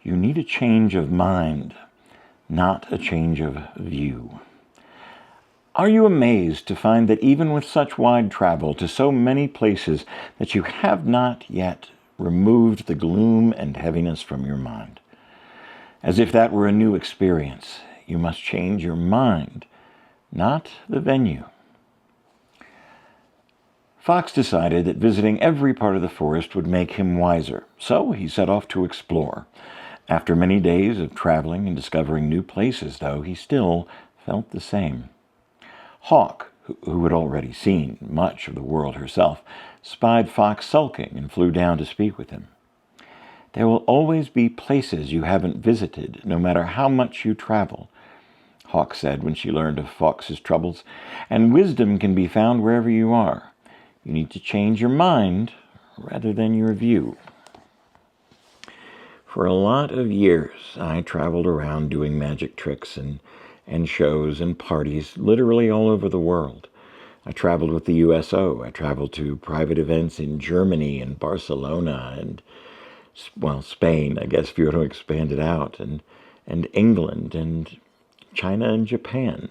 You need a change of mind, not a change of view. Are you amazed to find that even with such wide travel to so many places that you have not yet removed the gloom and heaviness from your mind? As if that were a new experience, you must change your mind, not the venue. Fox decided that visiting every part of the forest would make him wiser, so he set off to explore. After many days of traveling and discovering new places, though, he still felt the same. Hawk, who had already seen much of the world herself, spied Fox sulking and flew down to speak with him. There will always be places you haven't visited, no matter how much you travel, Hawk said when she learned of Fox's troubles, and wisdom can be found wherever you are. You need to change your mind rather than your view. For a lot of years, I traveled around doing magic tricks and shows and parties literally all over the world. I traveled with the USO. I traveled to private events in Germany and Barcelona and, Spain, I guess, if you want to expand it out, and England and China and Japan,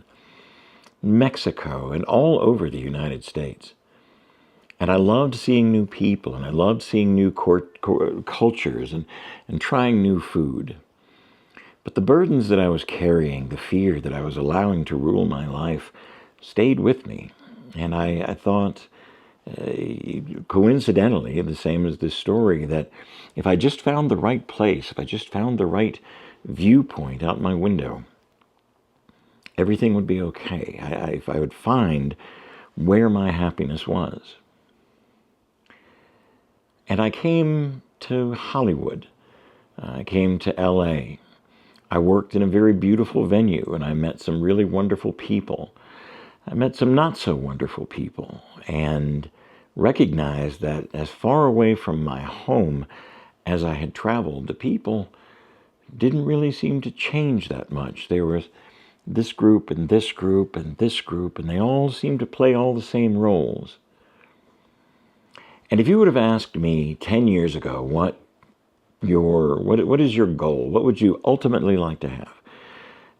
Mexico, and all over the United States. And I loved seeing new people, and I loved seeing new cultures and trying new food. But the burdens that I was carrying, the fear that I was allowing to rule my life, stayed with me. And I thought, coincidentally, the same as this story, that if I just found the right place, if I just found the right viewpoint out my window, everything would be okay. If I would find where my happiness was. And I came to Hollywood. I came to LA. I worked in a very beautiful venue, and I met some really wonderful people. I met some not so wonderful people, and recognized that as far away from my home as I had traveled, the people didn't really seem to change that much. There was this group and this group and this group, and they all seemed to play all the same roles. And if you would have asked me 10 years ago, what is your goal? What would you ultimately like to have?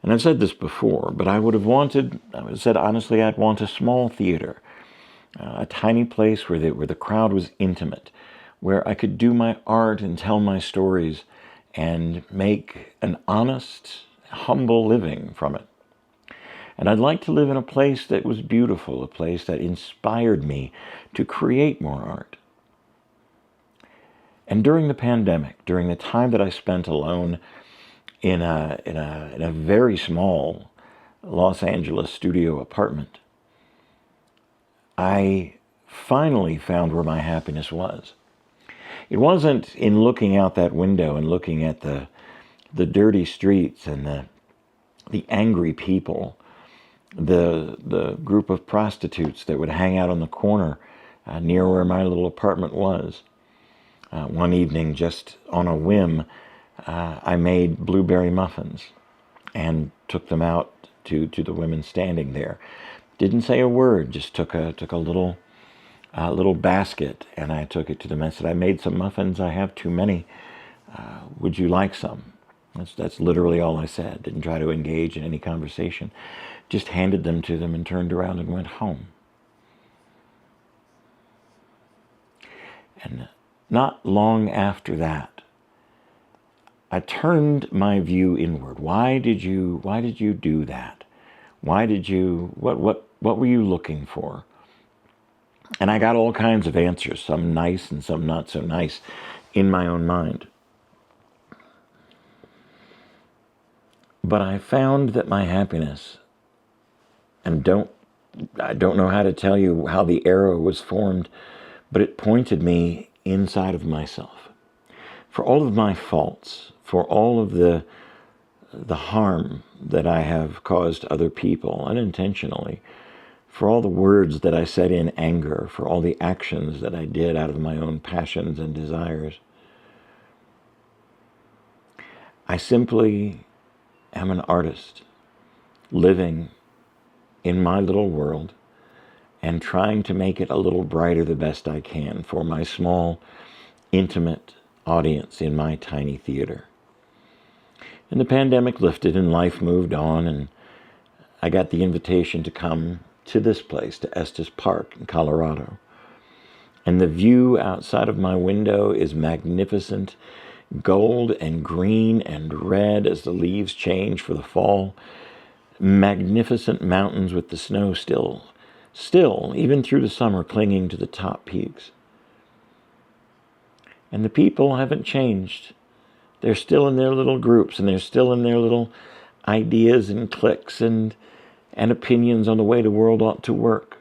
And I've said this before, but I would have said honestly, I'd want a small theater, a tiny place where the crowd was intimate, where I could do my art and tell my stories and make an honest, humble living from it. And I'd like to live in a place that was beautiful, a place that inspired me to create more art. And during the pandemic, during the time that I spent alone in a very small Los Angeles studio apartment, I finally found where my happiness was. It wasn't in looking out that window and looking at the dirty streets and the angry people, the group of prostitutes that would hang out on the corner near where my little apartment was. One evening, just on a whim, I made blueberry muffins and took them out to the women standing there. Didn't say a word, just took a little basket, and I took it to them and said, "I made some muffins. I have too many. Would you like some?" That's literally all I said. Didn't try to engage in any conversation. Just handed them to them and turned around and went home. And not long after that, I turned my view inward. Why did you do that? What were you looking for? And I got all kinds of answers, some nice and some not so nice, in my own mind. But I found that my happiness, and I don't know how to tell you how the arrow was formed, but it pointed me inside of myself. For all of my faults, for all of the harm that I have caused other people unintentionally, for all the words that I said in anger, for all the actions that I did out of my own passions and desires, I simply am an artist living in my little world and trying to make it a little brighter the best I can for my small, intimate audience in my tiny theater. And the pandemic lifted and life moved on, and I got the invitation to come to this place, to Estes Park in Colorado. And the view outside of my window is magnificent, gold and green and red as the leaves change for the fall. Magnificent mountains with the snow still, even through the summer, clinging to the top peaks. And the people haven't changed. They're still in their little groups, and they're still in their little ideas and cliques and opinions on the way the world ought to work.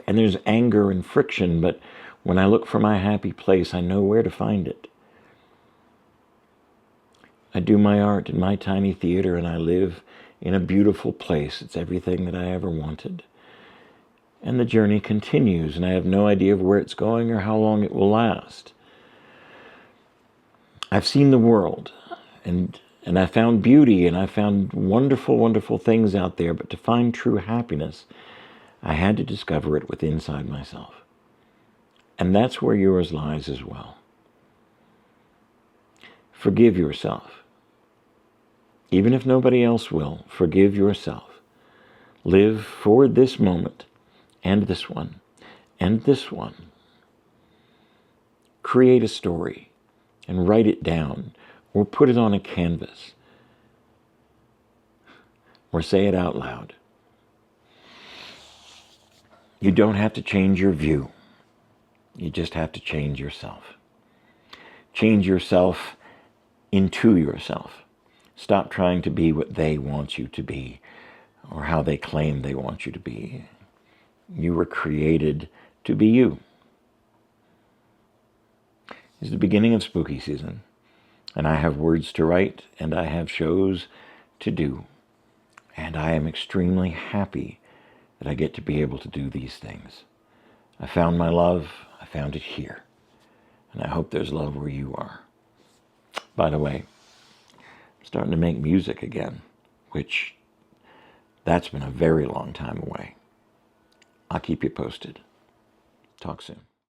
And there's anger and friction, but when I look for my happy place, I know where to find it. I do my art in my tiny theater, and I live in a beautiful place. It's everything that I ever wanted. And the journey continues, and I have no idea of where it's going or how long it will last. I've seen the world, and I found beauty, and I found wonderful, wonderful things out there, but to find true happiness, I had to discover it within inside myself. And that's where yours lies as well. Forgive yourself. Even if nobody else will, forgive yourself. Live for this moment, and this one, and this one. Create a story and write it down, or put it on a canvas, or say it out loud. You don't have to change your view. You just have to change yourself. Change yourself into yourself. Stop trying to be what they want you to be, or how they claim they want you to be. You were created to be you. It's the beginning of spooky season, and I have words to write, and I have shows to do, and I am extremely happy that I get to be able to do these things. I found my love. I found it here, and I hope there's love where you are. By the way, I'm starting to make music again, which that's been a very long time away. I'll keep you posted. Talk soon.